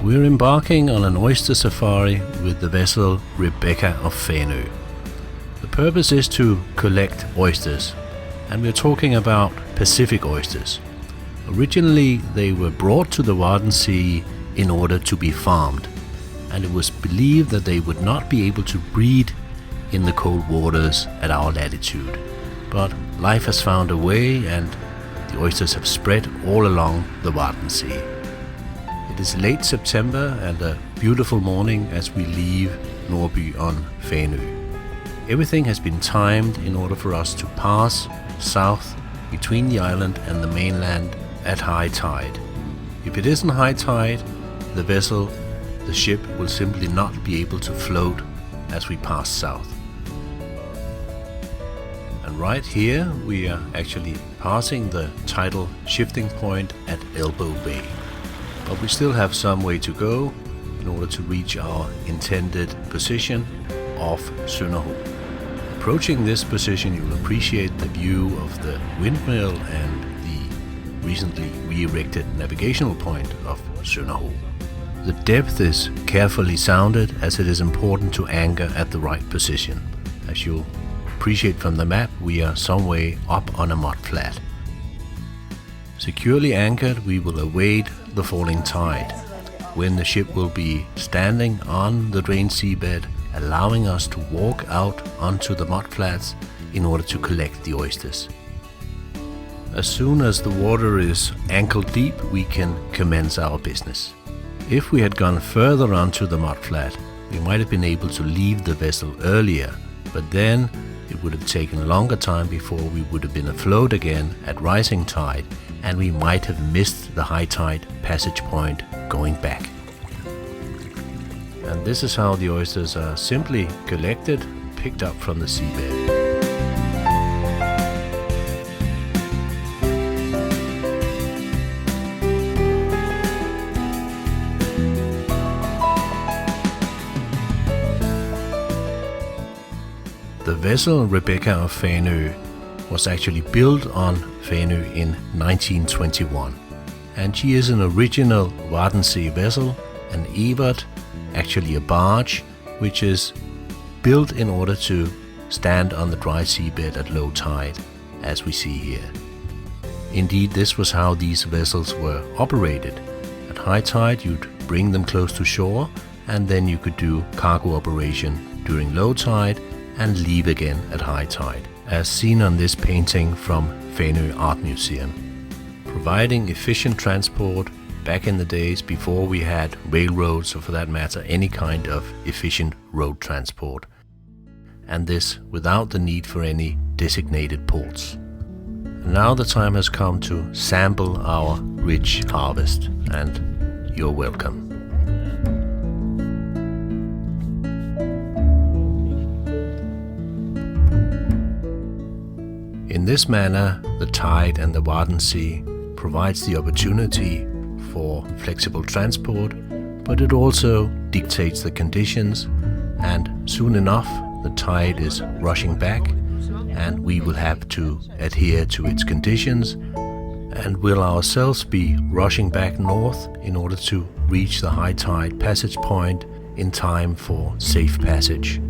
We're embarking on an oyster safari with the vessel Rebekka of Fanø. The purpose is to collect oysters, and we're talking about Pasific oysters. Originally they were brought to the Wadden Sea in order to be farmed, and it was believed that they would not be able to breed in the cold waters at our latitude. But life has found a way, and the oysters have spread all along the Wadden Sea. It is late September and a beautiful morning as we leave Nordby on Fanø. Everything has been timed in order for us to pass south between the island and the mainland at high tide. If it isn't high tide, the ship will simply not be able to float as we pass south. And right here we are actually passing the tidal shifting point at Elbow Bay. But we still have some way to go in order to reach our intended position off Sønderho. Approaching this position, you'll appreciate the view of the windmill and the recently re-erected navigational point of Sønderho. The depth is carefully sounded as it is important to anchor at the right position. As you'll appreciate from the map, we are some way up on a mudflat. Securely anchored, we will await the falling tide, when the ship will be standing on the drained seabed, allowing us to walk out onto the mudflats in order to collect the oysters. As soon as the water is ankle deep, we can commence our business. If we had gone further onto the mudflat, we might have been able to leave the vessel earlier, but then it would have taken longer time before we would have been afloat again at rising tide, and we might have missed the high tide passage point going back. And this is how the oysters are simply collected, picked up from the seabed. The vessel Rebekka of Fanø was actually built on Fanø in 1921, and she is an original Wadden Sea vessel, an evert, actually a barge, which is built in order to stand on the dry seabed at low tide, as we see here. Indeed, this was how these vessels were operated. At high tide you'd bring them close to shore, and then you could do cargo operation during low tide and leave again at high tide, as seen on this painting from Fanø Art Museum, providing efficient transport back in the days before we had railroads, or for that matter any kind of efficient road transport, and this without the need for any designated ports. And now the time has come to sample our rich harvest, and you're welcome. In this manner, the tide and the Wadden Sea provides the opportunity for flexible transport, but it also dictates the conditions, and soon enough the tide is rushing back, and we will have to adhere to its conditions, and will ourselves be rushing back north in order to reach the high tide passage point in time for safe passage.